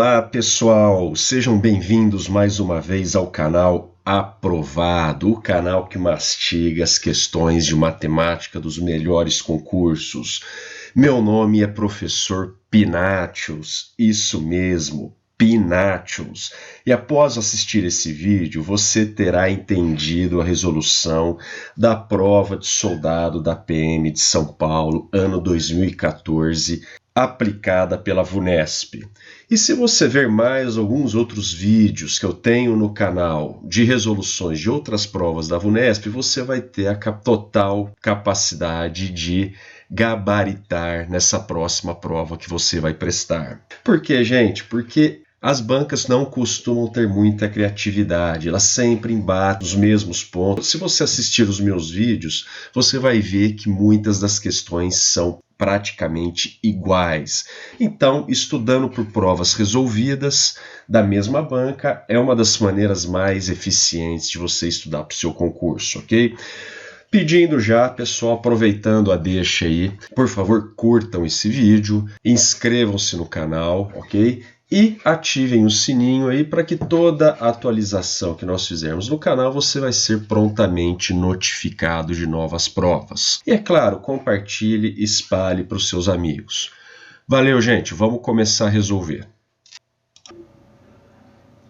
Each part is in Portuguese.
Olá pessoal, sejam bem-vindos mais uma vez ao canal Aprovado, o canal que mastiga as questões de matemática dos melhores concursos. Meu nome é Professor Pinatius, isso mesmo, Pinatius. E após assistir esse vídeo, você terá entendido a resolução da prova de soldado da PM de São Paulo, ano 2014, aplicada pela VUNESP. E se você ver mais alguns outros vídeos que eu tenho no canal de resoluções de outras provas da VUNESP, você vai ter a total capacidade de gabaritar nessa próxima prova que você vai prestar. Por quê, gente? Porque as bancas não costumam ter muita criatividade, elas sempre embatem os mesmos pontos. Se você assistir os meus vídeos, você vai ver que muitas das questões são praticamente iguais. Então, estudando por provas resolvidas da mesma banca é uma das maneiras mais eficientes de você estudar para o seu concurso, ok? Pedindo já, pessoal, aproveitando a deixa aí, por favor, curtam esse vídeo, inscrevam-se no canal, ok? E ativem o sininho aí para que toda atualização que nós fizermos no canal você vai ser prontamente notificado de novas provas. E é claro, compartilhe e espalhe para os seus amigos. Valeu, gente, vamos começar a resolver.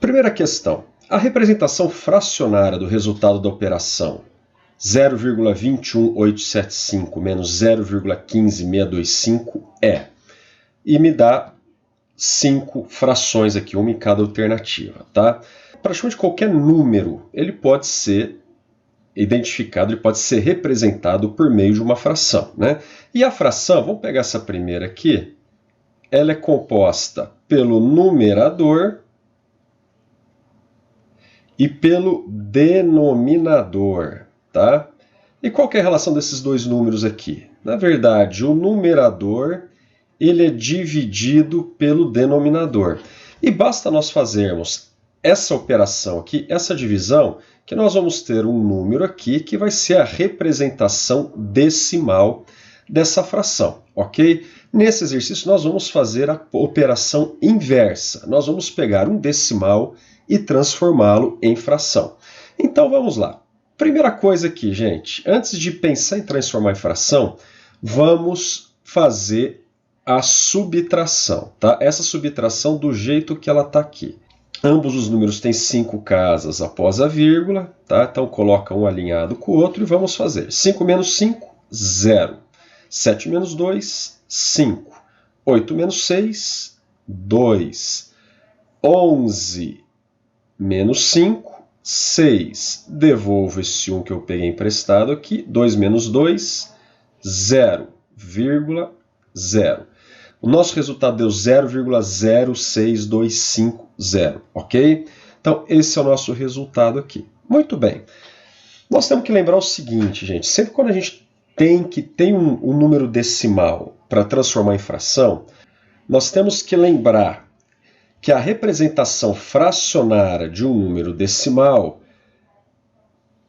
Primeira questão. A representação fracionária do resultado da operação 0,21875 menos 0,15625 é, e me dá 5 frações aqui, uma em cada alternativa, tá? Praticamente qualquer número, ele pode ser identificado, ele pode ser representado por meio de uma fração, né? E a fração, vamos pegar essa primeira aqui, ela é composta pelo numerador e pelo denominador, tá? E qual que é a relação desses dois números aqui? Na verdade, o numerador ele é dividido pelo denominador. E basta nós fazermos essa operação aqui, essa divisão, que nós vamos ter um número aqui que vai ser a representação decimal dessa fração, ok? Nesse exercício nós vamos fazer a operação inversa. Nós vamos pegar um decimal e transformá-lo em fração. Então vamos lá. Primeira coisa aqui, gente, antes de pensar em transformar em fração, vamos fazer a subtração, tá? Essa subtração do jeito que ela está aqui. Ambos os números têm 5 casas após a vírgula, tá? Então coloca um alinhado com o outro e vamos fazer. 5 menos 5, 0. 7 menos 2, 5. 8 menos 6, 2. 11 menos 5, 6. Devolvo esse 1 que eu peguei emprestado aqui. 2 menos 2, 0, 0. O nosso resultado deu 0,06250, ok? Então, esse é o nosso resultado aqui. Muito bem. Nós temos que lembrar o seguinte, gente. Sempre quando a gente tem um número decimal para transformar em fração, nós temos que lembrar que a representação fracionária de um número decimal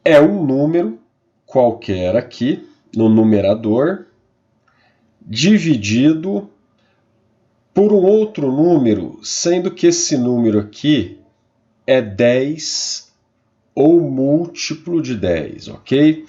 é um número qualquer aqui, no numerador, dividido por um outro número, sendo que esse número aqui é 10 ou múltiplo de 10, ok?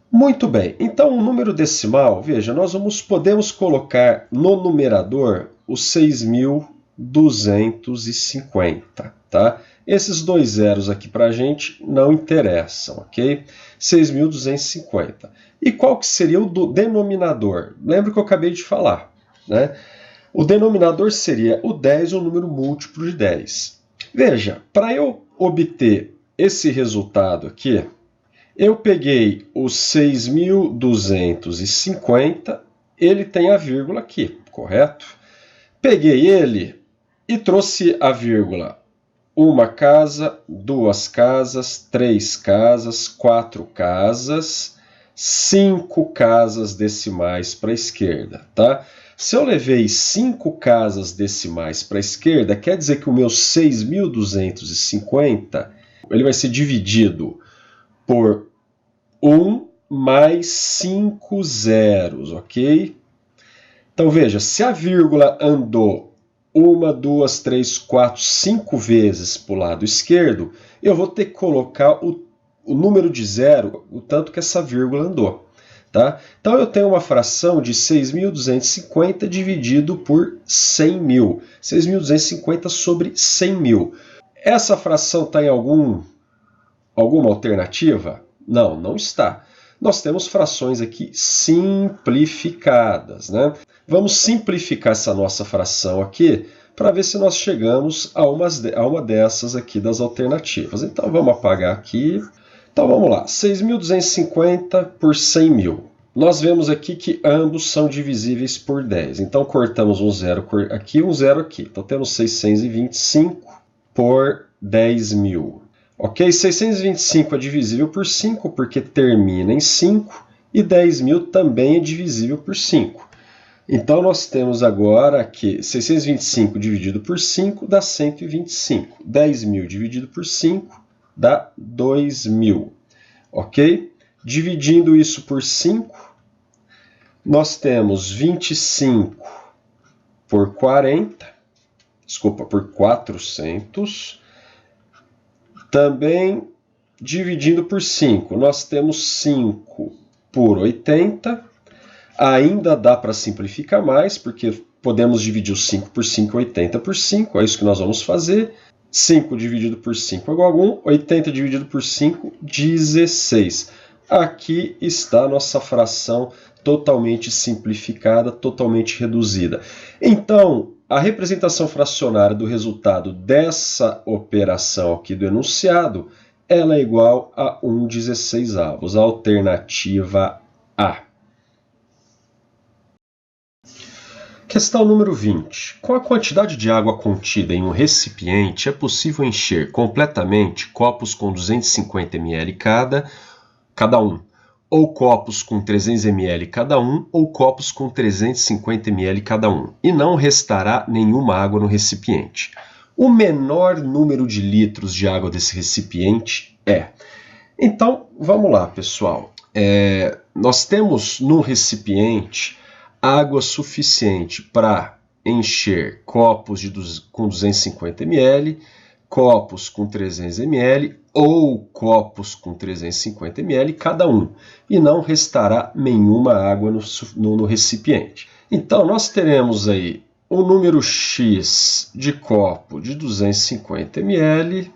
Muito bem, então o número decimal, veja, nós podemos colocar no numerador o 6.250, tá? Esses dois zeros aqui para a gente não interessam, ok? 6.250. E qual que seria o denominador? Lembra que eu acabei de falar, né? O denominador seria o 10, o número múltiplo de 10. Veja, para eu obter esse resultado aqui, eu peguei o 6.250, ele tem a vírgula aqui, correto? Peguei ele e trouxe a vírgula. Uma casa, 2 casas, 3 casas, 4 casas, 5 casas decimais para a esquerda, tá? Se eu levei 5 casas decimais para a esquerda, quer dizer que o meu 6.250 ele vai ser dividido por 1 mais 5 zeros, ok? Então veja, se a vírgula andou uma, duas, três, quatro, 5 vezes para o lado esquerdo, eu vou ter que colocar o número de zero, o tanto que essa vírgula andou. Tá? Então eu tenho uma fração de 6.250 dividido por 100 mil. 6.250 sobre 100 mil. Essa fração está em alguma alternativa? Não, não está. Nós temos frações aqui simplificadas, né? Vamos simplificar essa nossa fração aqui para ver se nós chegamos a uma dessas aqui das alternativas. Então vamos apagar aqui. Então vamos lá, 6.250 por 100 mil. Nós vemos aqui que ambos são divisíveis por 10. Então cortamos um zero aqui e um zero aqui. Então temos 625 por 10 mil. Ok? 625 é divisível por 5 porque termina em 5 e 10 mil também é divisível por 5. Então nós temos agora que 625 dividido por 5 dá 125. 10 mil dividido por 5 dá 2.000, ok? Dividindo isso por 5, nós temos 25 por 40, desculpa, por 400. Também dividindo por 5, nós temos 5 por 80. Ainda dá para simplificar mais, porque podemos dividir o 5 por 5 e 80 por 5, é isso que nós vamos fazer. 5 dividido por 5 é igual a 1, 80 dividido por 5, 16. Aqui está a nossa fração totalmente simplificada, totalmente reduzida. Então, a representação fracionária do resultado dessa operação aqui do enunciado, ela é igual a 1/16, a alternativa A. Questão número 20. Com a quantidade de água contida em um recipiente, é possível encher completamente copos com 250 ml cada um, ou copos com 300 ml cada um, ou copos com 350 ml cada um, e não restará nenhuma água no recipiente. O menor número de litros de água desse recipiente é... Então, vamos lá, pessoal. Nós temos no recipiente água suficiente para encher copos com 250 ml, copos com 300 ml ou copos com 350 ml cada um, e não restará nenhuma água no recipiente. Então, nós teremos aí o número X de copo de 250 ml,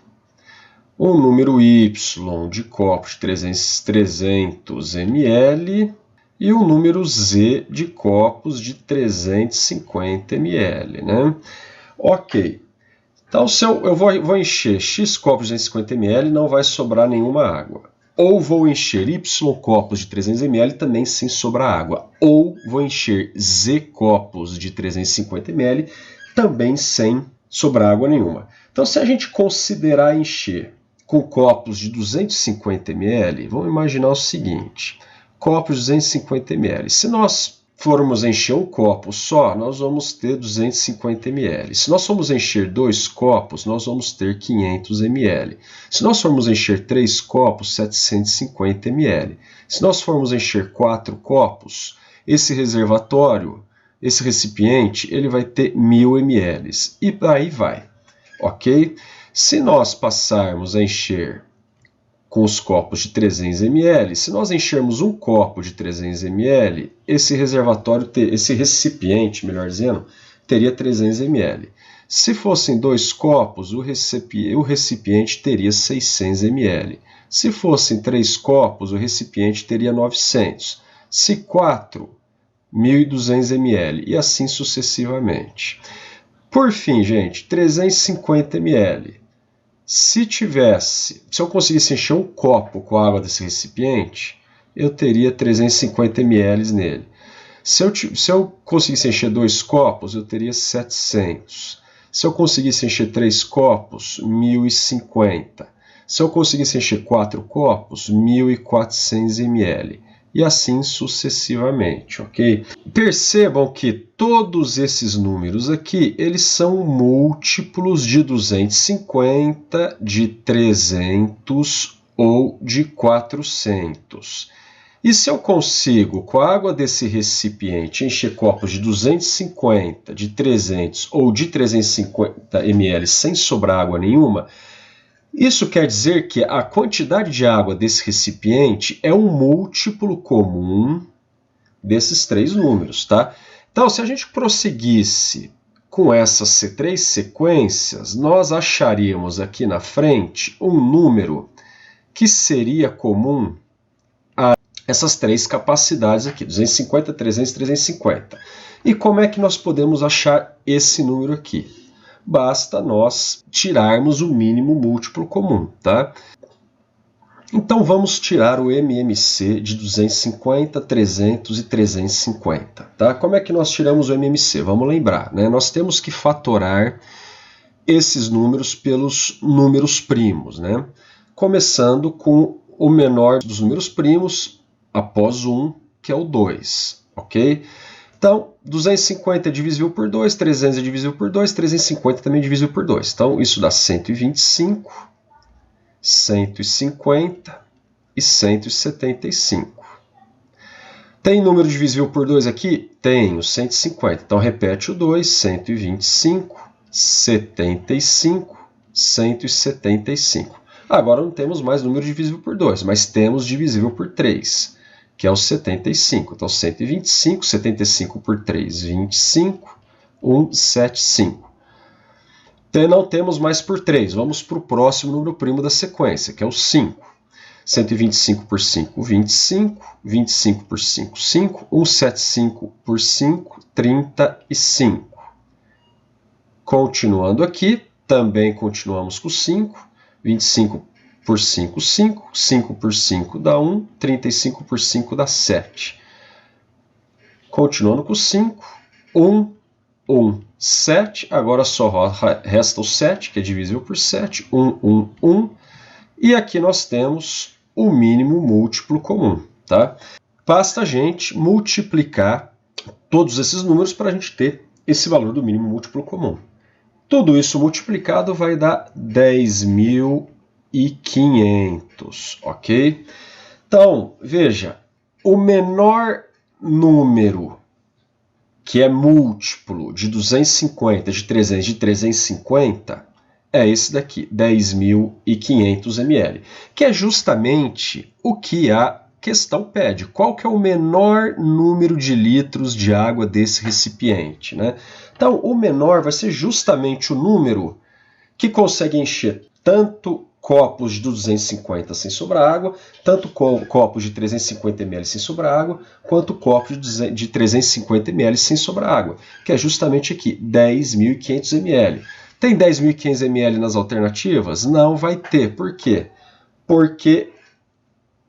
o número Y de copo de 300 ml, e o número Z de copos de 350 ml, né? Ok. Então, se eu vou encher X copos de 250 ml, não vai sobrar nenhuma água. Ou vou encher Y copos de 300 ml, também sem sobrar água. Ou vou encher Z copos de 350 ml, também sem sobrar água nenhuma. Então, se a gente considerar encher com copos de 250 ml, vamos imaginar o seguinte... Copos de 250 ml. Se nós formos encher um copo só, nós vamos ter 250 ml. Se nós formos encher 2 copos, nós vamos ter 500 ml. Se nós formos encher 3 copos, 750 ml. Se nós formos encher 4 copos, esse reservatório, esse recipiente, ele vai ter 1.000 ml. E aí vai, ok? Se nós passarmos a encher com os copos de 300 ml, se nós enchermos um copo de 300 ml, esse recipiente, melhor dizendo, teria 300 ml. Se fossem 2 copos, o recipiente teria 600 ml. Se fossem 3 copos, o recipiente teria 900. Se 4, 1.200 ml, e assim sucessivamente. Por fim, gente, 350 ml. Se eu conseguisse encher um copo com a água desse recipiente, eu teria 350 ml nele. Se eu conseguisse encher 2 copos, eu teria 700. Se eu conseguisse encher 3 copos, 1.050. Se eu conseguisse encher 4 copos, 1.400 ml. E assim sucessivamente, ok? Percebam que todos esses números aqui, eles são múltiplos de 250, de 300 ou de 400. E se eu consigo, com a água desse recipiente, encher copos de 250, de 300 ou de 350 ml sem sobrar água nenhuma, isso quer dizer que a quantidade de água desse recipiente é um múltiplo comum desses três números, tá? Então, se a gente prosseguisse com essas três sequências, nós acharíamos aqui na frente um número que seria comum a essas três capacidades aqui, 250, 300 e 350. E como é que nós podemos achar esse número aqui? Basta nós tirarmos o mínimo múltiplo comum, tá? Então vamos tirar o MMC de 250, 300 e 350, tá? Como é que nós tiramos o MMC? Vamos lembrar, né? Nós temos que fatorar esses números pelos números primos, né? Começando com o menor dos números primos após 1, que é o 2, ok? Então, 250 é divisível por 2, 300 é divisível por 2, 350 também é divisível por 2. Então, isso dá 125, 150 e 175. Tem número divisível por 2 aqui? Tenho, 150. Então, repete o 2, 125, 75, 175. Agora não temos mais número divisível por 2, mas temos divisível por 3. Que é o 75. Então, 125, 75 por 3, 25, 175. Então, não temos mais por 3. Vamos para o próximo número primo da sequência, que é o 5. 125 por 5, 25. 25 por 5, 5. 175 por 5, 35. Continuando aqui, também continuamos com 5. 25 por 5, 5. 5 por 5 dá 1. 35 por 5 dá 7. Continuando com 5. 1, 1, 7. Agora só resta o 7, que é divisível por 7. 1, 1, 1. E aqui nós temos o mínimo múltiplo comum, tá? Basta a gente multiplicar todos esses números para a gente ter esse valor do mínimo múltiplo comum. Tudo isso multiplicado vai dar 10.500, ok? Então, veja, o menor número que é múltiplo de 250, de 300, de 350, é esse daqui, 10.500 ml, que é justamente o que a questão pede. Qual que é o menor número de litros de água desse recipiente, né? Então, o menor vai ser justamente o número que consegue encher tanto copos de 250 sem sobrar água, tanto copos de 350 ml sem sobrar água, quanto copos de 350 ml sem sobrar água, que é justamente aqui, 10.500 ml. Tem 10.500 ml nas alternativas? Não vai ter. Por quê? Porque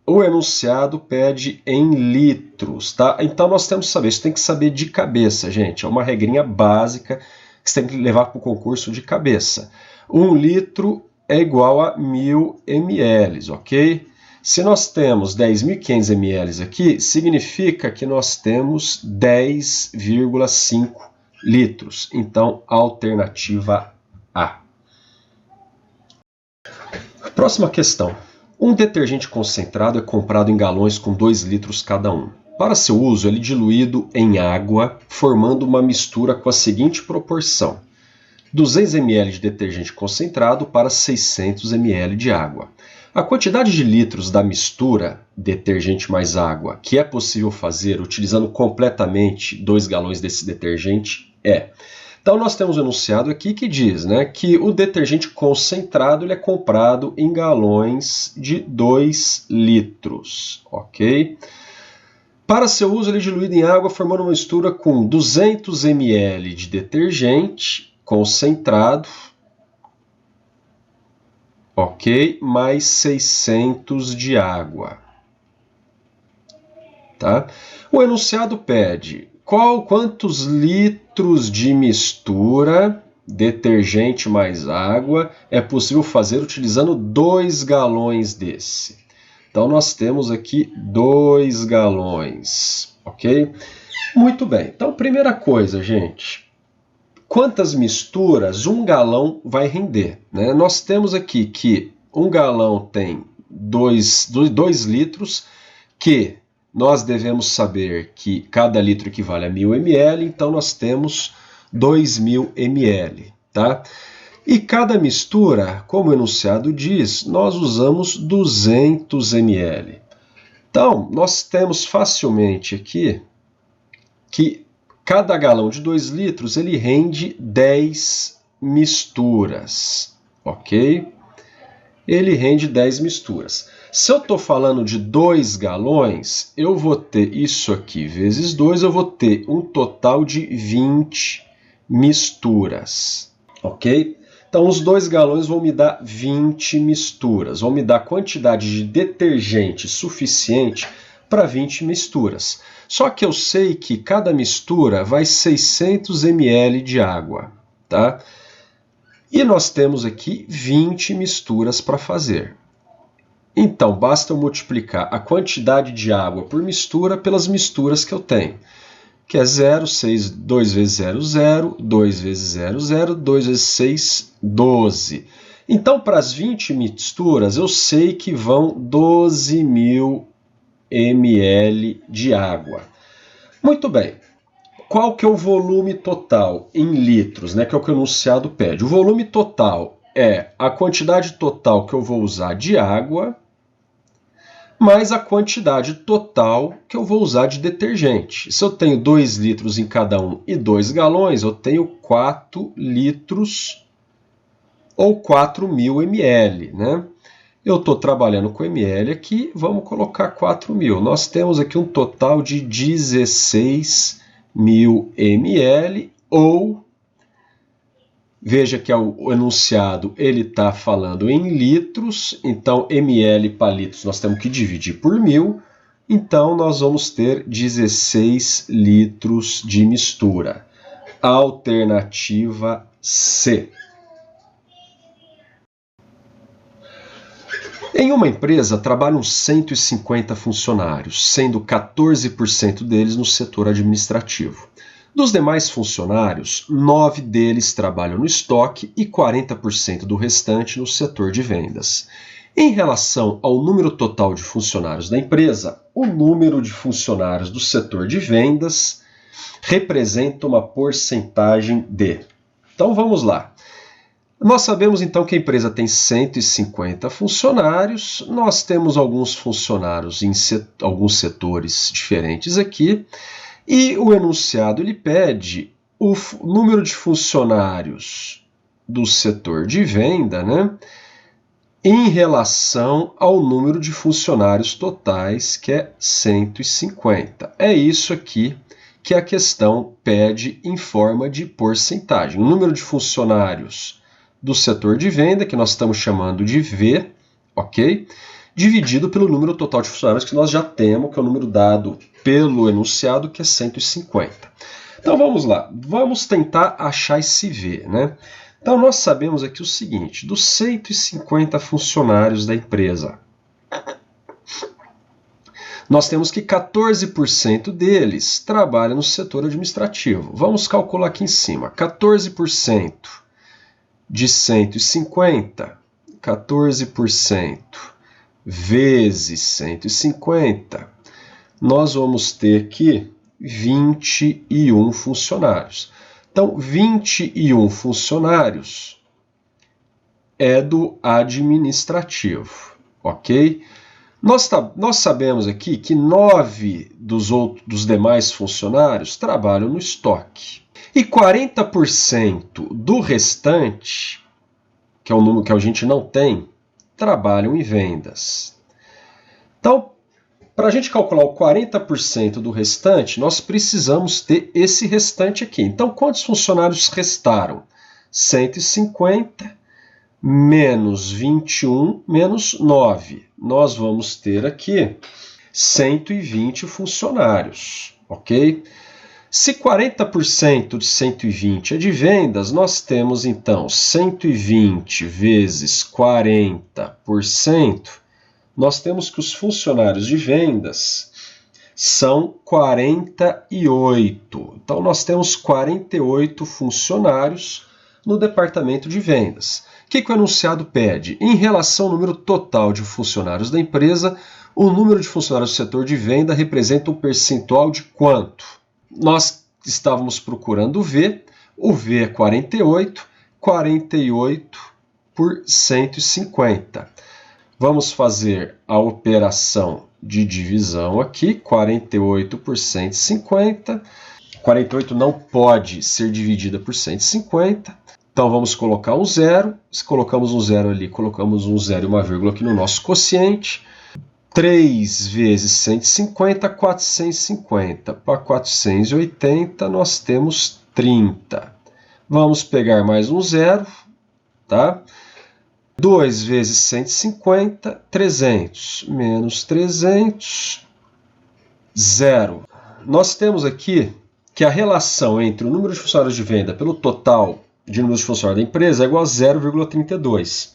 o enunciado pede em litros, tá? Então nós temos que saber, isso tem que saber de cabeça, gente. É uma regrinha básica que você tem que levar para o concurso de cabeça. 1 litro é igual a 1.000 ml, ok? Se nós temos 10.500 ml aqui, significa que nós temos 10,5 litros. Então, alternativa A. Próxima questão. Um detergente concentrado é comprado em galões com 2 litros cada um. Para seu uso, ele é diluído em água, formando uma mistura com a seguinte proporção: 200 ml de detergente concentrado para 600 ml de água. A quantidade de litros da mistura detergente mais água que é possível fazer utilizando completamente 2 galões desse detergente é... Então nós temos um enunciado aqui que diz, né, que o detergente concentrado ele é comprado em galões de 2 litros, ok? Para seu uso, ele é diluído em água, formando uma mistura com 200 ml de detergente concentrado, ok? Mais 600 de água, tá? O enunciado pede quantos litros de mistura, detergente mais água, é possível fazer utilizando 2 galões desse. Então, nós temos aqui 2 galões, ok? Muito bem. Então, primeira coisa, gente, quantas misturas 1 galão vai render, né? Nós temos aqui que 1 galão tem 2 litros, que nós devemos saber que cada litro equivale a 1.000 ml, então nós temos 2.000 ml, tá? E cada mistura, como o enunciado diz, nós usamos 200 ml. Então, nós temos facilmente aqui que cada galão de 2 litros ele rende 10 misturas, ok? Ele rende 10 misturas. Se eu estou falando de 2 galões, eu vou ter isso aqui vezes 2, eu vou ter um total de 20 misturas, ok? Então, os 2 galões vão me dar 20 misturas, vão me dar quantidade de detergente suficiente para 20 misturas. Só que eu sei que cada mistura vai 600 ml de água, tá? E nós temos aqui 20 misturas para fazer. Então, basta eu multiplicar a quantidade de água por mistura pelas misturas que eu tenho. Que é 0, 6, 2 vezes 0, 0, 2 vezes 0, 0, 2 vezes 6, 12. Então, para as 20 misturas, eu sei que vão 12.000 ml de água. Muito bem. Qual que é o volume total em litros, né, que é o que o enunciado pede? O volume total é a quantidade total que eu vou usar de água mais a quantidade total que eu vou usar de detergente. Se eu tenho 2 litros em cada um e 2 galões, eu tenho 4 litros ou 4.000 ml, né? Eu estou trabalhando com ml aqui, vamos colocar 4.000. Nós temos aqui um total de 16.000 ml, ou, veja que o enunciado ele está falando em litros, então ml para litros nós temos que dividir por 1.000, então nós vamos ter 16 litros de mistura. Alternativa C. Em uma empresa trabalham 150 funcionários, sendo 14% deles no setor administrativo. Dos demais funcionários, 9 deles trabalham no estoque e 40% do restante no setor de vendas. Em relação ao número total de funcionários da empresa, o número de funcionários do setor de vendas representa uma porcentagem de. Então vamos lá. Nós sabemos então que a empresa tem 150 funcionários, nós temos alguns funcionários em alguns setores diferentes aqui, e o enunciado ele pede o número de funcionários do setor de venda, né, em relação ao número de funcionários totais, que é 150. É isso aqui que a questão pede em forma de porcentagem. O número de funcionários do setor de venda, que nós estamos chamando de V, ok? Dividido pelo número total de funcionários que nós já temos, que é o número dado pelo enunciado, que é 150. Então vamos lá, vamos tentar achar esse V, né? Então nós sabemos aqui o seguinte, dos 150 funcionários da empresa, nós temos que 14% deles trabalham no setor administrativo. Vamos calcular aqui em cima, 14% de 150, 14% vezes 150, nós vamos ter aqui 21 funcionários. Então, 21 funcionários é do administrativo, ok? Nós sabemos aqui que 9 dos demais funcionários trabalham no estoque. E 40% do restante, que é o número que a gente não tem, trabalham em vendas. Então, para a gente calcular o 40% do restante, nós precisamos ter esse restante aqui. Então, quantos funcionários restaram? 150 menos 21 menos 9. Nós vamos ter aqui 120 funcionários, ok? Se 40% de 120 é de vendas, nós temos então 120 vezes 40%, nós temos que os funcionários de vendas são 48. Então, nós temos 48 funcionários no departamento de vendas. O que o enunciado pede? Em relação ao número total de funcionários da empresa, O número de funcionários do setor de venda representa um percentual de quanto? Nós estávamos procurando o V é 48, 48 por 150. Vamos fazer a operação de divisão aqui, 48 por 150. 48 não pode ser dividida por 150. Então vamos colocar um zero. Se colocamos um zero ali, colocamos um zero e uma vírgula aqui no nosso quociente. 3 vezes 150, 450. Para 480 nós temos 30. Vamos pegar mais um zero, tá? 2 vezes 150, 300. Menos 300, zero. Nós temos aqui que a relação entre o número de funcionários de venda pelo total de números de funcionários da empresa é igual a 0,32.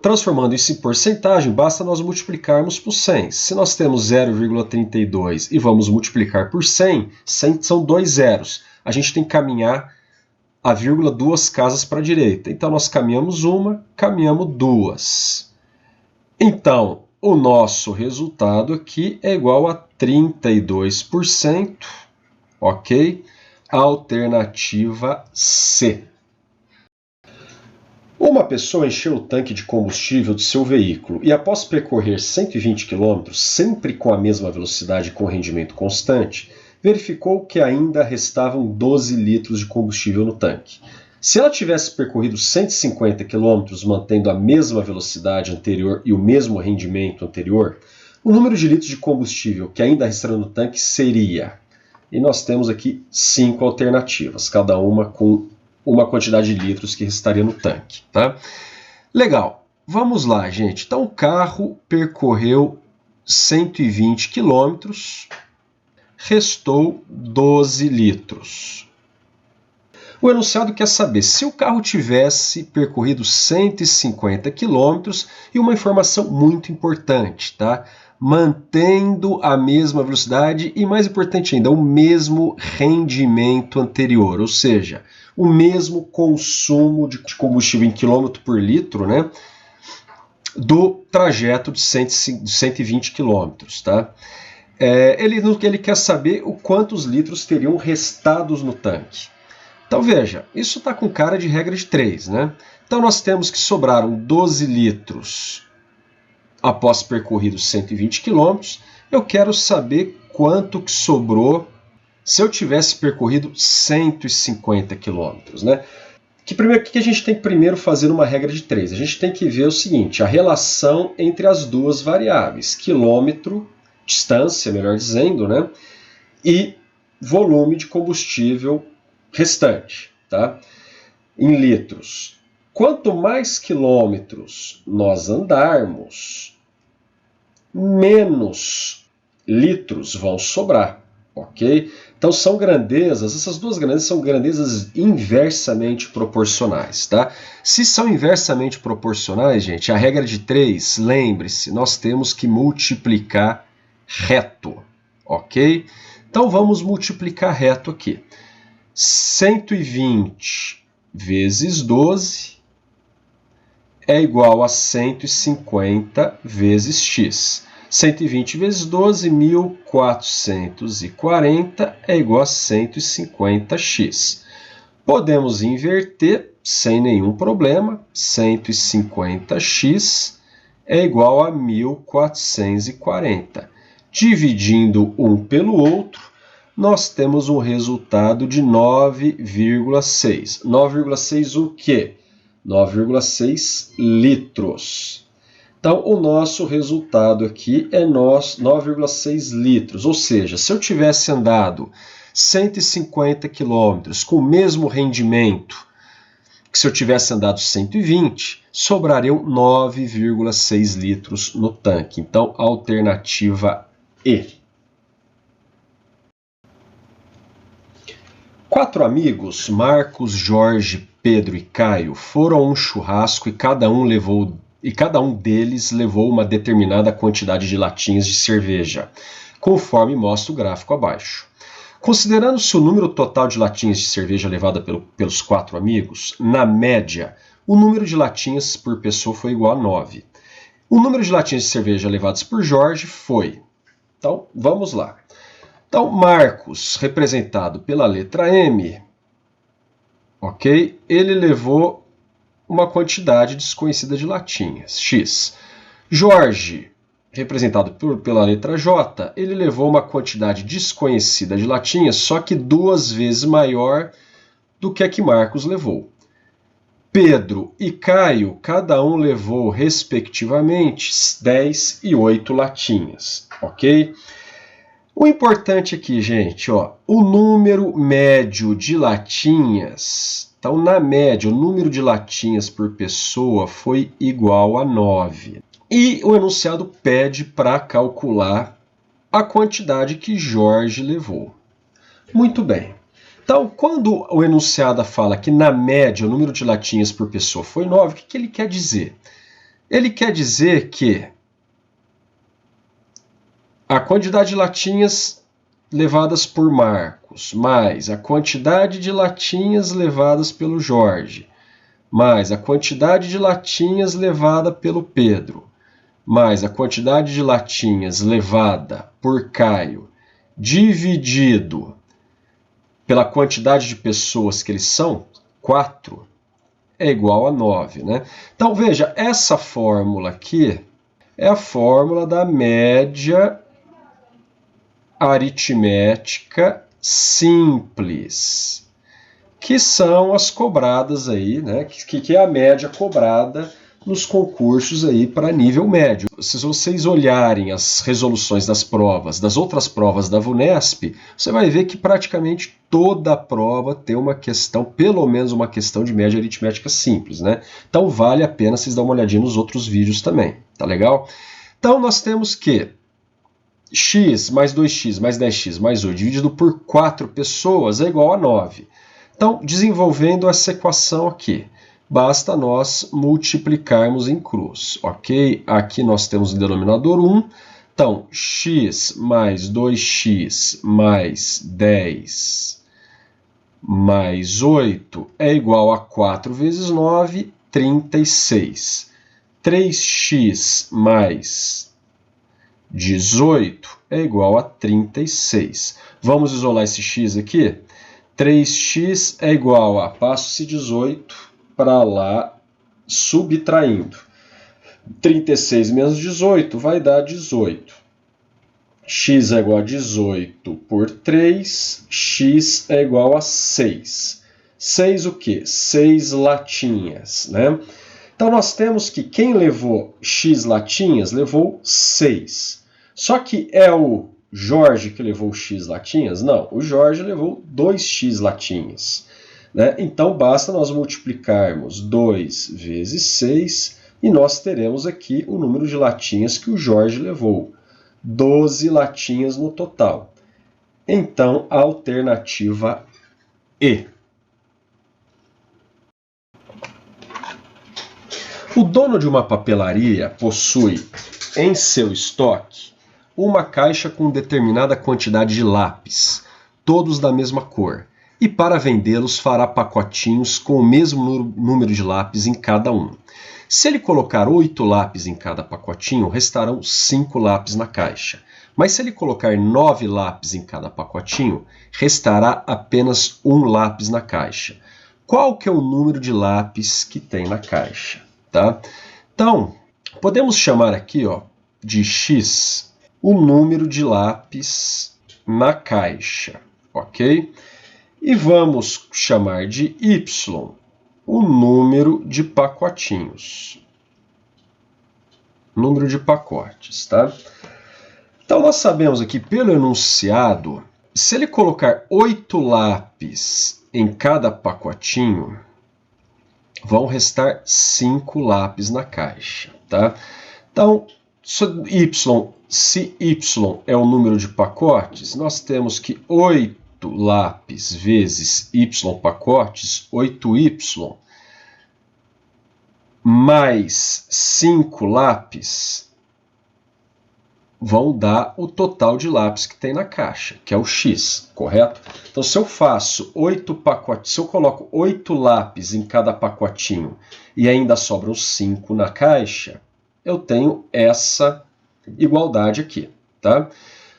Transformando isso em porcentagem, basta nós multiplicarmos por 100. Se nós temos 0,32 e vamos multiplicar por 100, 100 são dois zeros. A gente tem que caminhar a vírgula duas casas para a direita. Então, nós caminhamos uma, caminhamos duas. Então, o nosso resultado aqui é igual a 32%, ok? Alternativa C. Uma pessoa encheu o tanque de combustível de seu veículo e, após percorrer 120 km, sempre com a mesma velocidade e com rendimento constante, verificou que ainda restavam 12 litros de combustível no tanque. Se ela tivesse percorrido 150 km mantendo a mesma velocidade anterior e o mesmo rendimento anterior, o número de litros de combustível que ainda restaria no tanque seria... E nós temos aqui 5 alternativas, cada uma com uma quantidade de litros que restaria no tanque, tá? Legal, vamos lá, gente. Então, o carro percorreu 120 quilômetros, restou 12 litros. O enunciado quer saber se o carro tivesse percorrido 150 quilômetros e uma informação muito importante, tá? Mantendo a mesma velocidade e, mais importante ainda, o mesmo rendimento anterior, ou seja, o mesmo consumo de combustível em quilômetro por litro, né, do trajeto de 120 quilômetros, tá? Ele quer saber o quantos litros teriam restados no tanque. Então veja, isso está com cara de regra de 3, né? Então nós temos que sobraram 12 litros após percorridos 120 km. Eu quero saber quanto que sobrou se eu tivesse percorrido 150 km, né? O que a gente tem que primeiro fazer uma regra de 3? A gente tem que ver o seguinte, a relação entre as duas variáveis, quilômetro, distância, melhor dizendo, né? E volume de combustível restante, tá? Em litros. Quanto mais quilômetros nós andarmos, menos litros vão sobrar, ok? Então são grandezas, essas duas grandezas são grandezas inversamente proporcionais, tá? Se são inversamente proporcionais, gente, a regra de 3, lembre-se, nós temos que multiplicar reto, ok? Então vamos multiplicar reto aqui. 120 vezes 12 é igual a 150 vezes x. 120 vezes 12, 1440 é igual a 150x. Podemos inverter sem nenhum problema. 150x é igual a 1440. Dividindo um pelo outro, nós temos um resultado de 9,6. 9,6 o quê? 9,6 litros. Então, o nosso resultado aqui é 9,6 litros. Ou seja, se eu tivesse andado 150 quilômetros com o mesmo rendimento que se eu tivesse andado 120, sobrariam 9,6 litros no tanque. Então, alternativa E. 4 amigos, Marcos, Jorge, Pedro e Caio, foram a um churrasco e cada um deles levou uma determinada quantidade de latinhas de cerveja, conforme mostra o gráfico abaixo. Considerando-se o número total de latinhas de cerveja levada pelos 4 amigos, na média, o número de latinhas por pessoa foi igual a 9. O número de latinhas de cerveja levadas por Jorge foi... Então, vamos lá. Então, Marcos, representado pela letra M, ok? Ele levou uma quantidade desconhecida de latinhas, X. Jorge, representado pela letra J, ele levou uma quantidade desconhecida de latinhas, só que 2 vezes maior do que a que Marcos levou. Pedro e Caio, cada um levou, respectivamente, 10 e 8 latinhas, ok? O importante aqui, gente, ó, o número médio de latinhas, então na média, o número de latinhas por pessoa foi igual a 9. E o enunciado pede para calcular a quantidade que Jorge levou. Muito bem. Então, quando o enunciado fala que na média o número de latinhas por pessoa foi 9, o que ele quer dizer? Ele quer dizer que a quantidade de latinhas levadas por Marcos, mais a quantidade de latinhas levadas pelo Jorge, mais a quantidade de latinhas levada pelo Pedro, mais a quantidade de latinhas levada por Caio, dividido pela quantidade de pessoas que eles são, 4, é igual a 9. Né? Então, veja, essa fórmula aqui é a fórmula da média aritmética simples, que são as cobradas aí, né? Que é a média cobrada nos concursos aí para nível médio. Se vocês olharem as resoluções das provas, das outras provas da VUNESP, você vai ver que praticamente toda a prova tem uma questão, pelo menos uma questão de média aritmética simples, né? Então vale a pena vocês dar uma olhadinha nos outros vídeos também, tá legal? Então nós temos que x mais 2x mais 10x mais 8 dividido por 4 pessoas é igual a 9. Então, desenvolvendo essa equação aqui, basta nós multiplicarmos em cruz, ok? Aqui nós temos o denominador 1. Então, x mais 2x mais 10 mais 8 é igual a 4 vezes 9, 36. 3x mais 18 é igual a 36. Vamos isolar esse x aqui? 3x é igual a, passo-se 18 para lá, subtraindo. 36 menos 18 vai dar 18. X é igual a 18 por 3, x é igual a 6. 6 o quê? 6 latinhas, né? Então, nós temos que quem levou x latinhas levou 6. Só que é o Jorge que levou x latinhas? Não, o Jorge levou 2x latinhas. Né? Então, basta nós multiplicarmos 2 vezes 6 e nós teremos aqui o número de latinhas que o Jorge levou. 12 latinhas no total. Então, a alternativa E. O dono de uma papelaria possui em seu estoque uma caixa com determinada quantidade de lápis, todos da mesma cor, e para vendê-los fará pacotinhos com o mesmo número de lápis em cada um. Se ele colocar 8 lápis em cada pacotinho, restarão 5 lápis na caixa. Mas se ele colocar 9 lápis em cada pacotinho, restará apenas 1 lápis na caixa. Qual que é o número de lápis que tem na caixa? Tá? Então, podemos chamar aqui de x o número de lápis na caixa, ok? E vamos chamar de y o número de pacotinhos. Número de pacotes, tá? Então, nós sabemos aqui pelo enunciado, se ele colocar 8 lápis em cada pacotinho, vão restar 5 lápis na caixa, tá? Então, se y é o número de pacotes, nós temos que 8 lápis vezes y pacotes, 8y, mais 5 lápis, vão dar o total de lápis que tem na caixa, que é o x, correto? Então, se eu faço 8 pacotes, se eu coloco 8 lápis em cada pacotinho e ainda sobram 5 na caixa, eu tenho essa igualdade aqui, tá?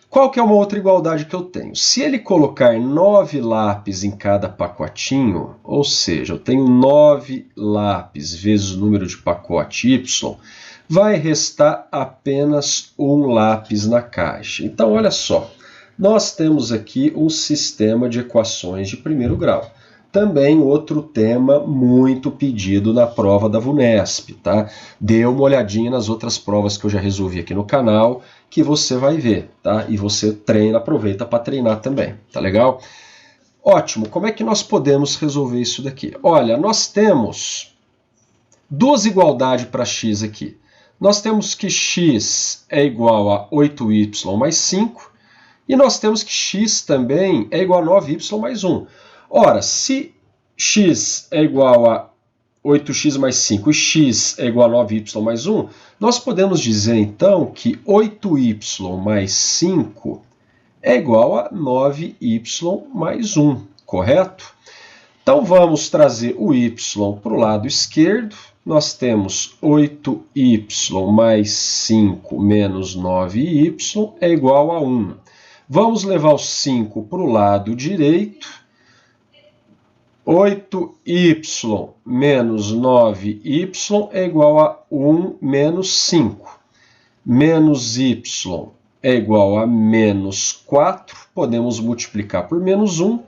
Qual que é uma outra igualdade que eu tenho? Se ele colocar 9 lápis em cada pacotinho, ou seja, eu tenho 9 lápis vezes o número de pacote y, vai restar apenas um lápis na caixa. Então, olha só, nós temos aqui um sistema de equações de primeiro grau. Também outro tema muito pedido na prova da VUNESP, tá? Dê uma olhadinha nas outras provas que eu já resolvi aqui no canal, que você vai ver, tá? E você treina, aproveita para treinar também, tá legal? Ótimo, como é que nós podemos resolver isso daqui? Olha, nós temos duas igualdades para x aqui. Nós temos que x é igual a 8y mais 5, e nós temos que x também é igual a 9y mais 1. Ora, se x é igual a 8x mais 5 e x é igual a 9y mais 1, nós podemos dizer então que 8y mais 5 é igual a 9y mais 1, correto? Então vamos trazer o y para o lado esquerdo. Nós temos 8y mais 5 menos 9y é igual a 1. Vamos levar o 5 para o lado direito. 8y menos 9y é igual a 1 menos 5. Menos y é igual a menos 4. Podemos multiplicar por menos 1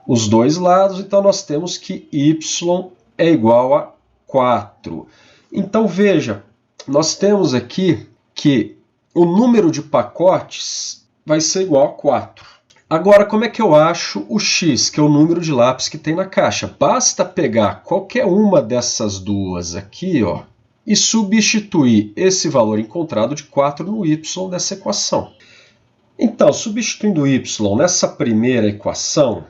os dois lados. Então, nós temos que y é igual a 4. Então, veja, nós temos aqui que o número de pacotes vai ser igual a 4. Agora, como é que eu acho o x, que é o número de lápis que tem na caixa? Basta pegar qualquer uma dessas duas aqui, ó, e substituir esse valor encontrado de 4 no y dessa equação. Então, substituindo o y nessa primeira equação,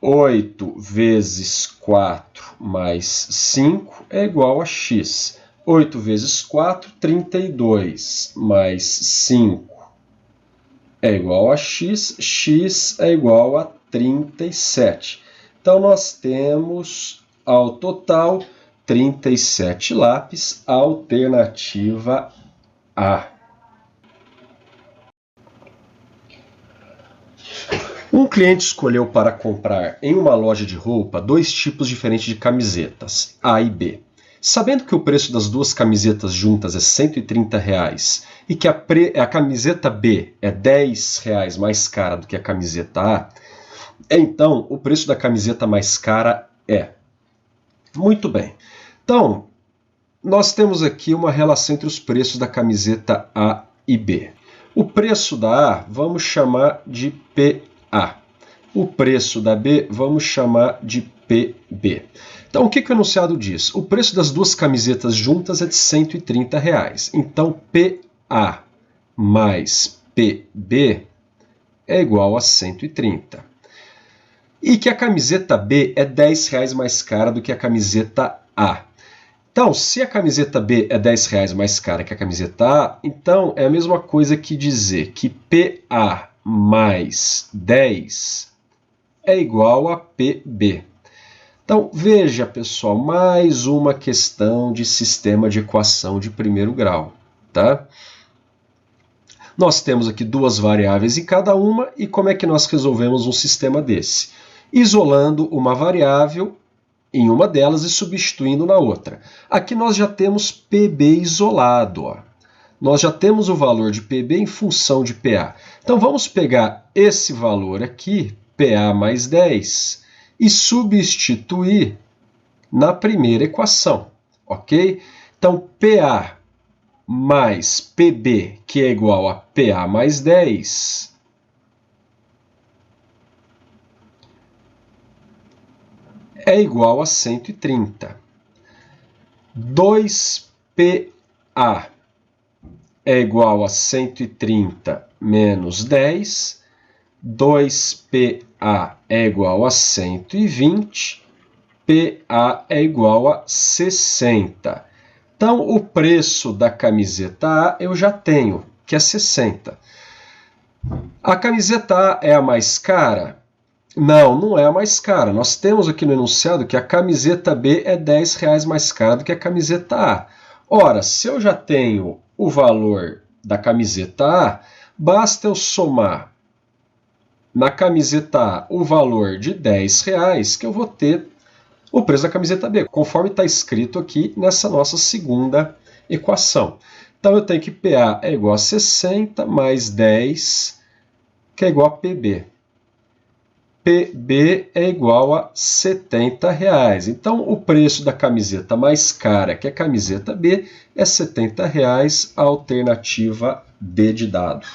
8 vezes 4 mais 5 é igual a x. 8 vezes 4, 32, mais 5 é igual a x, x é igual a 37. Então, nós temos, ao total, 37 lápis, alternativa A. Um cliente escolheu para comprar em uma loja de roupa 2 tipos diferentes de camisetas, A e B. Sabendo que o preço das duas camisetas juntas é R$ 130 e que a camiseta B é R$ 10 mais cara do que a camiseta A, então o preço da camiseta mais cara é. Muito bem. Então, nós temos aqui uma relação entre os preços da camiseta A e B. O preço da A vamos chamar de PA. O preço da B vamos chamar de PB. Então, o que o enunciado diz? O preço das duas camisetas juntas é de R$ 130. Então, PA mais PB é igual a 130. E que a camiseta B é R$ 10 mais cara do que a camiseta A. Então, se a camiseta B é R$ 10 mais cara que a camiseta A, então é a mesma coisa que dizer que PA mais 10 é igual a PB. Então, veja, pessoal, mais uma questão de sistema de equação de primeiro grau, tá? Nós temos aqui duas variáveis em cada uma, e como é que nós resolvemos um sistema desse? Isolando uma variável em uma delas e substituindo na outra. Aqui nós já temos PB isolado, ó. Nós já temos o valor de PB em função de PA. Então, vamos pegar esse valor aqui, PA mais 10, e substituir na primeira equação, ok? Então, PA mais PB, que é igual a PA mais 10, é igual a 130. 2PA é igual a 130 menos 10. 2PA é igual a 120. PA é igual a 60. Então, o preço da camiseta A eu já tenho, que é 60. A camiseta A é a mais cara? Não, não é a mais cara. Nós temos aqui no enunciado que a camiseta B é R$ 10 mais cara do que a camiseta A. Ora, se eu já tenho o valor da camiseta A, basta eu somar na camiseta A o valor de R$10 que eu vou ter o preço da camiseta B, conforme está escrito aqui nessa nossa segunda equação. Então eu tenho que PA é igual a 60 mais 10, que é igual a PB. PB é igual a R$70. Então o preço da camiseta mais cara, que é a camiseta B, é R$70, a alternativa D de dado.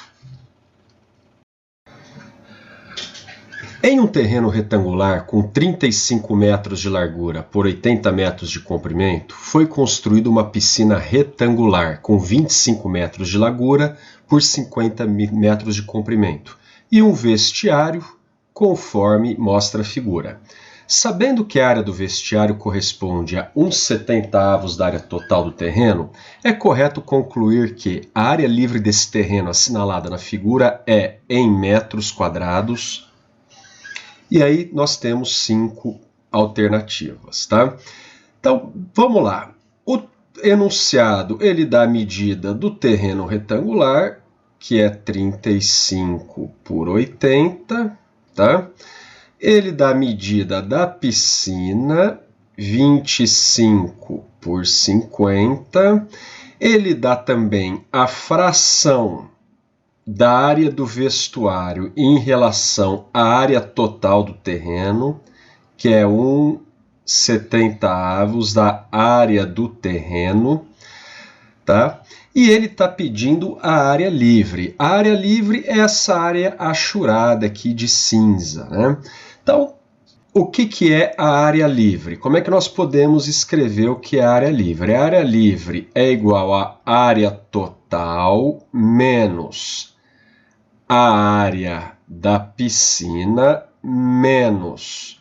Em um terreno retangular com 35 metros de largura por 80 metros de comprimento, foi construída uma piscina retangular com 25 metros de largura por 50 metros de comprimento e um vestiário, conforme mostra a figura. Sabendo que a área do vestiário corresponde a 1/70 da área total do terreno, é correto concluir que a área livre desse terreno assinalada na figura é em metros quadrados. E aí nós temos 5 alternativas, tá? Então, vamos lá. O enunciado, ele dá a medida do terreno retangular, que é 35 por 80, tá? Ele dá a medida da piscina, 25 por 50. Ele dá também a fração da área do vestuário em relação à área total do terreno, que é 1/70 da área do terreno, tá? E ele está pedindo a área livre. A área livre é essa área achurada aqui de cinza, né? Então, o que é a área livre? Como é que nós podemos escrever o que é a área livre? A área livre é igual à área total menos a área da piscina menos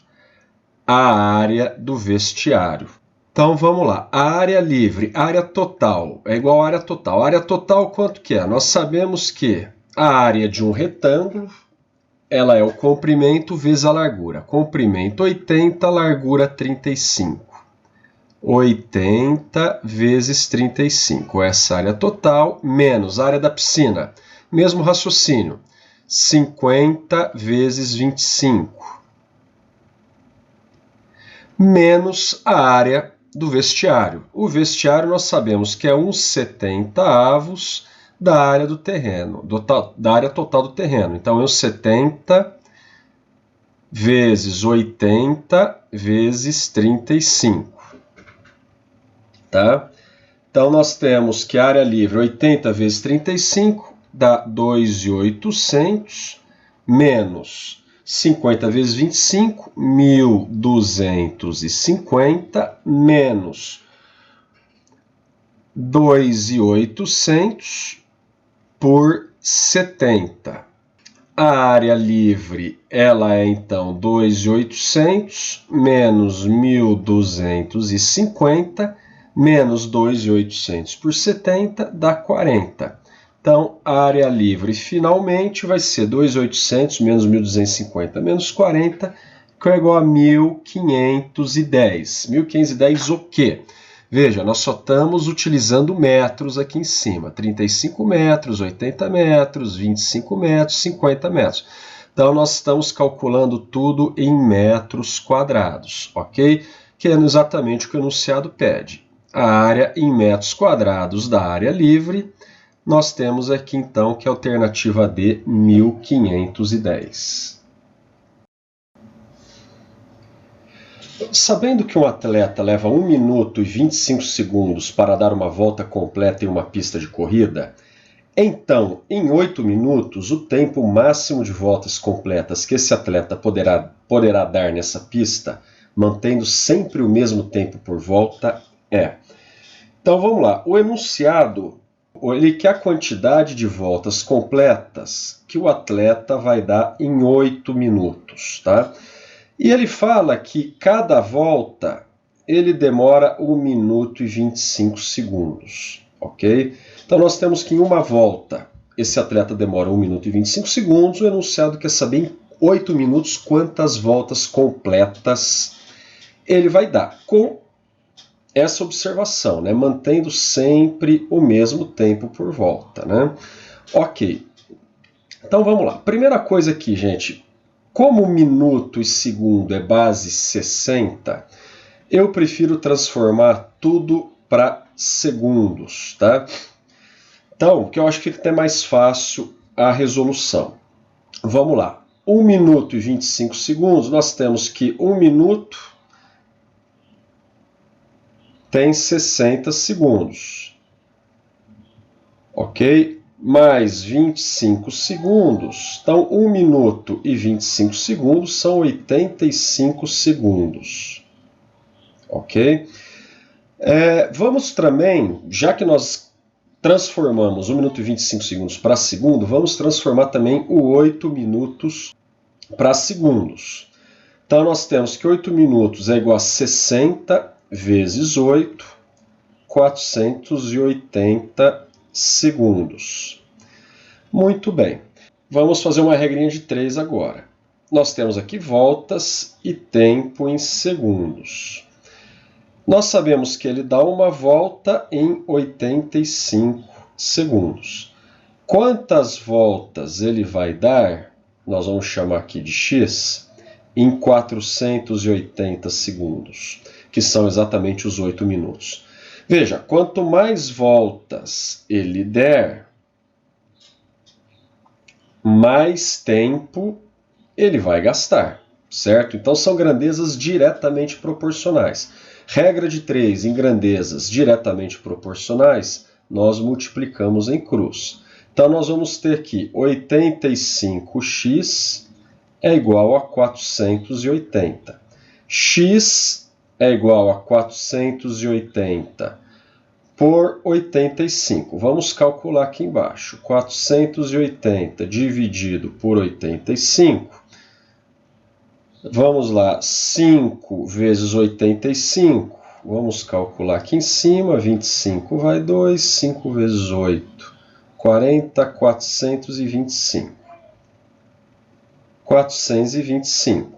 a área do vestiário. Então vamos lá, a área livre, área total, é igual à área total. A área total quanto que é? Nós sabemos que a área de um retângulo, ela é o comprimento vezes a largura. Comprimento 80, largura 35. 80 vezes 35, essa área total, menos a área da piscina. Mesmo raciocínio, 50 vezes 25, menos a área do vestiário. O vestiário nós sabemos que é 1/70 da área do terreno, da área total do terreno. Então, 1/70 vezes 80 vezes 35. Tá? Então, nós temos que a área livre 80 vezes 35 dá 2.800 menos 50 vezes 25, 1.250 menos 2.800 por 70. A área livre, ela é então 2.800 menos 1.250 menos 2.800 por 70 dá 40. Então, a área livre finalmente vai ser 2.800 menos 1.250 menos 40, que é igual a 1.510. 1.510 o quê? Veja, nós só estamos utilizando metros aqui em cima. 35 metros, 80 metros, 25 metros, 50 metros. Então, nós estamos calculando tudo em metros quadrados, ok? Que é exatamente o que o enunciado pede. A área em metros quadrados da área livre, nós temos aqui então que a alternativa D, 1.510. Sabendo que um atleta leva 1 minuto e 25 segundos para dar uma volta completa em uma pista de corrida, então, em 8 minutos, o tempo máximo de voltas completas que esse atleta poderá dar nessa pista, mantendo sempre o mesmo tempo por volta, é. Então vamos lá, o enunciado, ele quer a quantidade de voltas completas que o atleta vai dar em 8 minutos, tá? E ele fala que cada volta ele demora 1 minuto e 25 segundos, ok? Então nós temos que em uma volta esse atleta demora 1 minuto e 25 segundos, o enunciado quer saber em 8 minutos quantas voltas completas ele vai dar, com essa observação, né? Mantendo sempre o mesmo tempo por volta, né? Ok. Então vamos lá. Primeira coisa aqui, gente. Como minuto e segundo é base 60, eu prefiro transformar tudo para segundos, tá? Então, que eu acho que fica até mais fácil a resolução. Vamos lá. 1 minuto e 25 segundos, nós temos que 1 minuto tem 60 segundos. Ok? Mais 25 segundos. Então, 1 minuto e 25 segundos são 85 segundos. Ok? Vamos também, já que nós transformamos 1 minuto e 25 segundos para segundo, vamos transformar também o 8 minutos para segundos. Então, nós temos que 8 minutos é igual a 60 vezes 8, 480 segundos. Muito bem. Vamos fazer uma regrinha de 3 agora. Nós temos aqui voltas e tempo em segundos. Nós sabemos que ele dá uma volta em 85 segundos. Quantas voltas ele vai dar? Nós vamos chamar aqui de x, em 480 segundos, que são exatamente os 8 minutos. Veja, quanto mais voltas ele der, mais tempo ele vai gastar, certo? Então são grandezas diretamente proporcionais. Regra de 3, em grandezas diretamente proporcionais, nós multiplicamos em cruz. Então nós vamos ter que 85x é igual a 480. X é igual a 480 por 85. Vamos calcular aqui embaixo. 480 dividido por 85. Vamos lá, 5 vezes 85. Vamos calcular aqui em cima. 25 vai 2. 5 vezes 8. 40, 425. 425.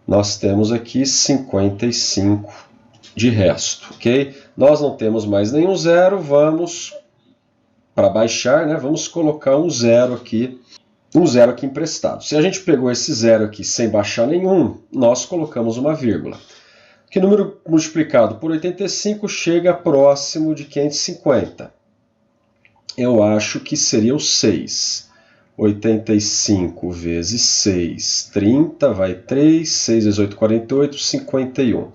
Nós temos aqui 55 de resto, ok? Nós não temos mais nenhum zero, vamos, para baixar, né, vamos colocar um zero aqui emprestado. Se a gente pegou esse zero aqui sem baixar nenhum, nós colocamos uma vírgula. Que número multiplicado por 85 chega próximo de 550? Eu acho que seria o 6. 85 vezes 6, 30, vai 3, 6 vezes 8, 48, 51.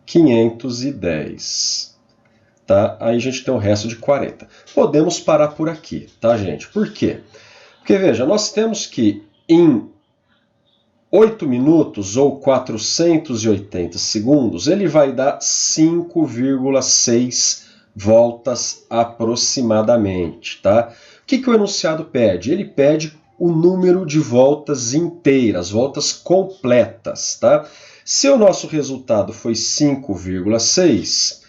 510. Tá? Aí a gente tem o resto de 40. Podemos parar por aqui, tá, gente? Por quê? Porque, veja, nós temos que em 8 minutos ou 480 segundos, ele vai dar 5,6 voltas aproximadamente, tá? O que o enunciado pede? Ele pede o número de voltas inteiras, voltas completas, tá? Se o nosso resultado foi 5,6,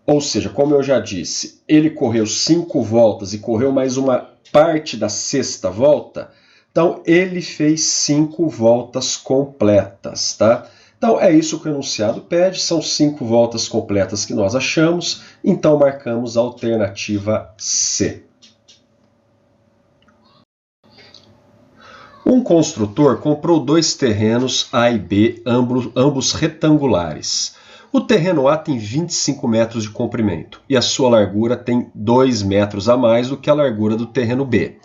ou seja, como eu já disse, ele correu 5 voltas e correu mais uma parte da sexta volta, então ele fez 5 voltas completas, tá? Então é isso que o enunciado pede, são 5 voltas completas que nós achamos, então marcamos a alternativa C. Um construtor comprou 2 terrenos A e B, ambos retangulares. O terreno A tem 25 metros de comprimento e a sua largura tem 2 metros a mais do que a largura do terreno B.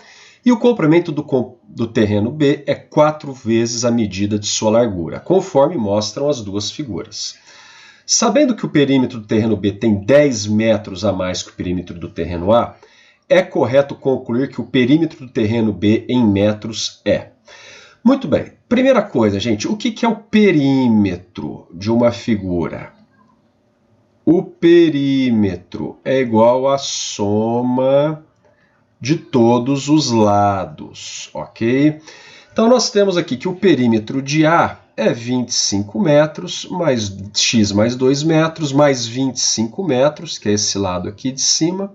E o comprimento do terreno B é 4 vezes a medida de sua largura, conforme mostram as duas figuras. Sabendo que o perímetro do terreno B tem 10 metros a mais que o perímetro do terreno A, é correto concluir que o perímetro do terreno B em metros é. Muito bem. Primeira coisa, gente, o que é o perímetro de uma figura? O perímetro é igual à soma de todos os lados, ok? Então, nós temos aqui que o perímetro de A é 25 metros, mais x mais 2 metros, mais 25 metros, que é esse lado aqui de cima,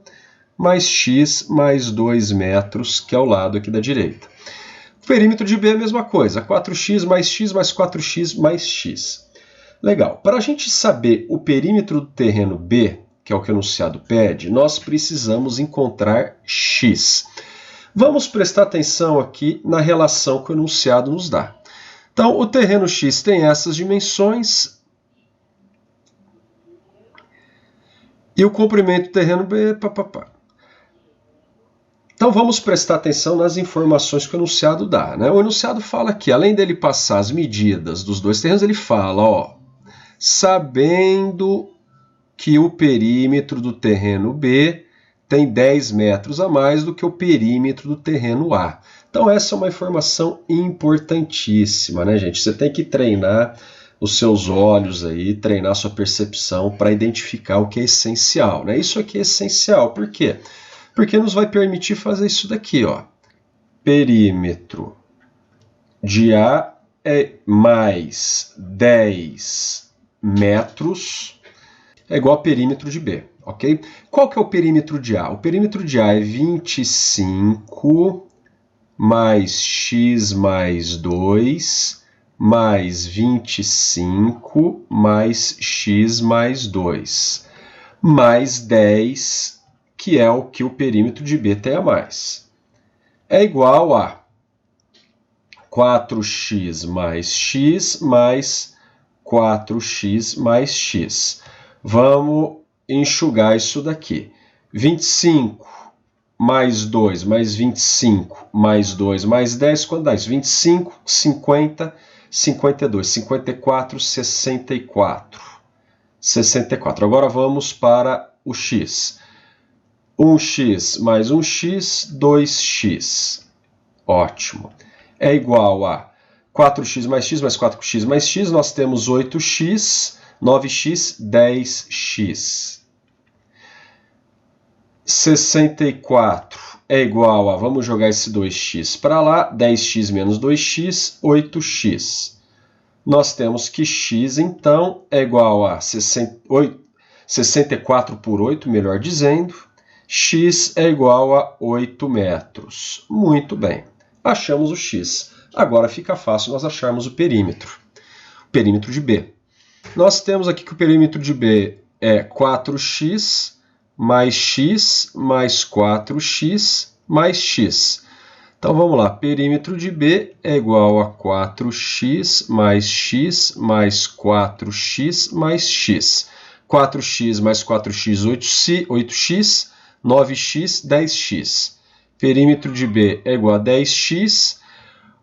mais x mais 2 metros, que é o lado aqui da direita. O perímetro de B é a mesma coisa, 4x mais x mais 4x mais x. Legal. Para a gente saber o perímetro do terreno B, que é o que o enunciado pede, nós precisamos encontrar x. Vamos prestar atenção aqui na relação que o enunciado nos dá. Então, o terreno x tem essas dimensões e o comprimento do terreno B... Então, vamos prestar atenção nas informações que o enunciado dá, né? O enunciado fala que, além dele passar as medidas dos dois terrenos, ele fala, ó, sabendo que o perímetro do terreno B tem 10 metros a mais do que o perímetro do terreno A. Então, essa é uma informação importantíssima, né, gente? Você tem que treinar os seus olhos aí, treinar a sua percepção para identificar o que é essencial, né? Isso aqui é essencial, por quê? Porque nos vai permitir fazer isso daqui, ó. Perímetro de A é mais 10 metros é igual a perímetro de B, ok? Qual que é o perímetro de A? O perímetro de A é 25 mais x mais 2 mais 25 mais x mais 2 mais 10, que é o que o perímetro de B tem a mais. É igual a 4x mais x mais 4x mais x. Vamos enxugar isso daqui. 25 mais 2 mais 25 mais 2 mais 10, quanto dá isso? 25, 50, 52, 54, 64. 64. Agora vamos para o x. 1x mais 1x, 2x. Ótimo. É igual a 4x mais x mais 4x mais x. Nós temos 8x, 9x, 10x. 64 é igual a, vamos jogar esse 2x para lá, 10x menos 2x, 8x. Nós temos que x, então, é igual a 64 por 8, melhor dizendo, x é igual a 8 metros. Muito bem, achamos o x. Agora fica fácil nós acharmos o perímetro de B. Nós temos aqui que o perímetro de B é 4x mais x mais 4x mais x. Então vamos lá, perímetro de B é igual a 4x mais x mais 4x mais x. 4x mais 4x, 8x, 9x, 10x. Perímetro de B é igual a 10x.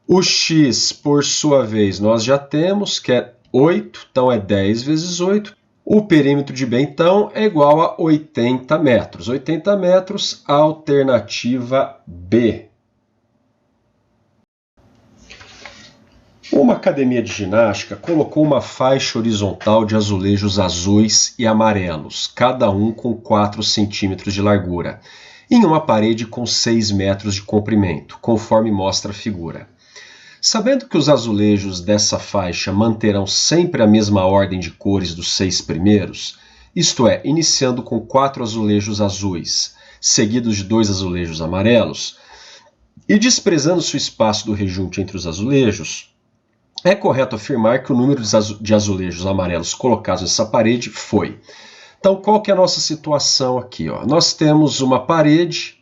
O x, por sua vez, nós já temos, que é 8, então é 10 vezes 8. O perímetro de B, então, é igual a 80 metros. 80 metros, alternativa B. Uma academia de ginástica colocou uma faixa horizontal de azulejos azuis e amarelos, cada um com 4 centímetros de largura, em uma parede com 6 metros de comprimento, conforme mostra a figura. Sabendo que os azulejos dessa faixa manterão sempre a mesma ordem de cores dos 6 primeiros, isto é, iniciando com 4 azulejos azuis, seguidos de 2 azulejos amarelos, e desprezando-se o espaço do rejunte entre os azulejos, é correto afirmar que o número de azulejos amarelos colocados nessa parede foi. Então, qual que é a nossa situação aqui? Ó? Nós temos uma parede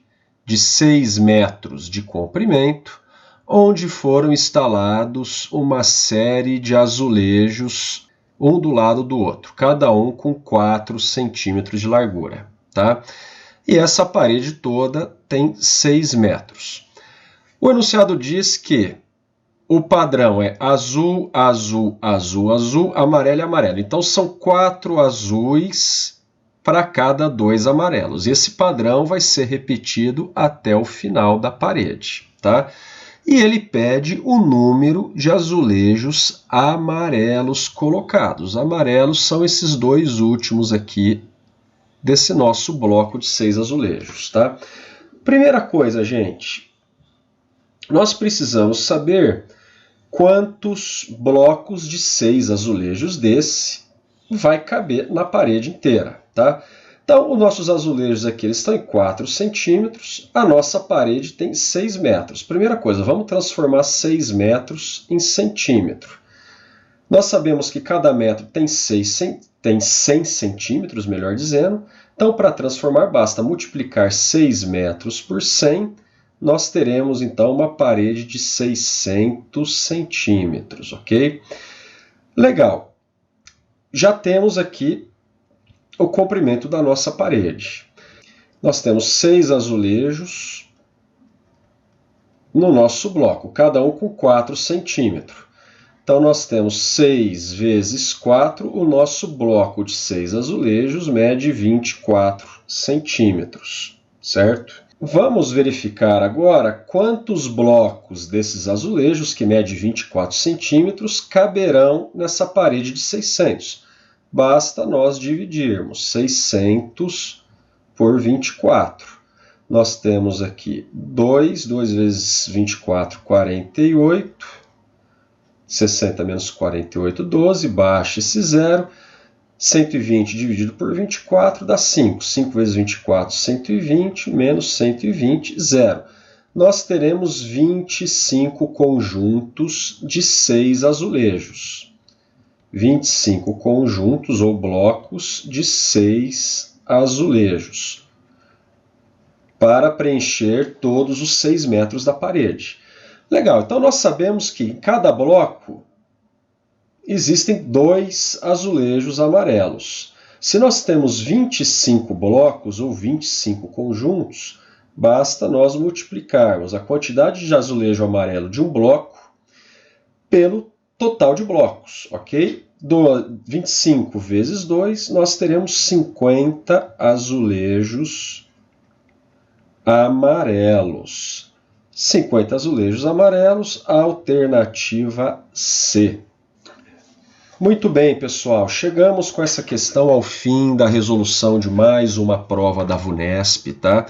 de 6 metros de comprimento, onde foram instalados uma série de azulejos, um do lado do outro, cada um com 4 centímetros de largura. Tá? E essa parede toda tem 6 metros. O enunciado diz que o padrão é azul, azul, azul, azul, amarelo e amarelo. Então, são 4 azuis para cada 2 amarelos. E esse padrão vai ser repetido até o final da parede. Tá? E ele pede o número de azulejos amarelos colocados. Amarelos são esses 2 últimos aqui desse nosso bloco de 6 azulejos. Tá? Primeira coisa, gente, nós precisamos saber quantos blocos de 6 azulejos desse vai caber na parede inteira. Tá? Então, os nossos azulejos aqui eles estão em 4 centímetros, a nossa parede tem 6 metros. Primeira coisa, vamos transformar 6 metros em centímetro. Nós sabemos que cada metro tem 100 centímetros, melhor dizendo. Então, para transformar, basta multiplicar 6 metros por 100. Nós teremos, então, uma parede de 600 centímetros, ok? Legal. Já temos aqui o comprimento da nossa parede. Nós temos 6 azulejos no nosso bloco, cada um com 4 centímetros. Então, nós temos 6 vezes 4, o nosso bloco de 6 azulejos mede 24 centímetros, certo? Vamos verificar agora quantos blocos desses azulejos, que mede 24 centímetros, caberão nessa parede de 600. Basta nós dividirmos 600 por 24. Nós temos aqui 2 vezes 24, 48. 60 menos 48, 12, baixa esse zero, 120 dividido por 24 dá 5, 5 vezes 24, 120, menos 120, zero. Nós teremos 25 conjuntos de 6 azulejos. 25 conjuntos ou blocos de 6 azulejos para preencher todos os 6 metros da parede. Legal, então nós sabemos que em cada bloco existem 2 azulejos amarelos. Se nós temos 25 blocos ou 25 conjuntos, basta nós multiplicarmos a quantidade de azulejo amarelo de um bloco pelo total de blocos, ok? 25 vezes 2, nós teremos 50 azulejos amarelos. 50 azulejos amarelos, alternativa C. Muito bem, pessoal, chegamos com essa questão ao fim da resolução de mais uma prova da VUNESP, tá?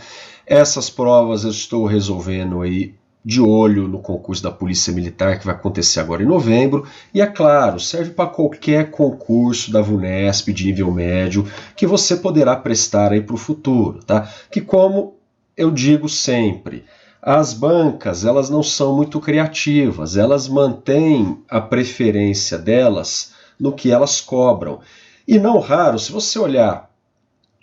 Essas provas eu estou resolvendo aí de olho no concurso da Polícia Militar, que vai acontecer agora em novembro, e é claro, serve para qualquer concurso da VUNESP de nível médio que você poderá prestar aí para o futuro, tá? Que, como eu digo sempre, as bancas, elas não são muito criativas, elas mantêm a preferência delas no que elas cobram. E não raro, se você olhar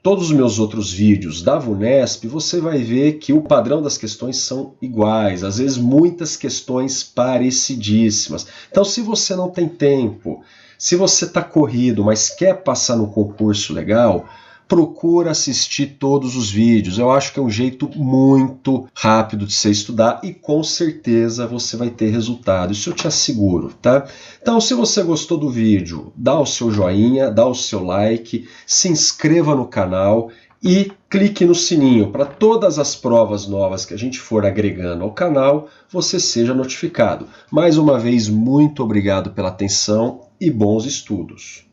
todos os meus outros vídeos da VUNESP, você vai ver que o padrão das questões são iguais, às vezes muitas questões parecidíssimas. Então, se você não tem tempo, se você está corrido, mas quer passar no concurso legal, procura assistir todos os vídeos. Eu acho que é um jeito muito rápido de você estudar e com certeza você vai ter resultado. Isso eu te asseguro, tá? Então, se você gostou do vídeo, dá o seu joinha, dá o seu like, se inscreva no canal e clique no sininho para todas as provas novas que a gente for agregando ao canal, você seja notificado. Mais uma vez, muito obrigado pela atenção e bons estudos.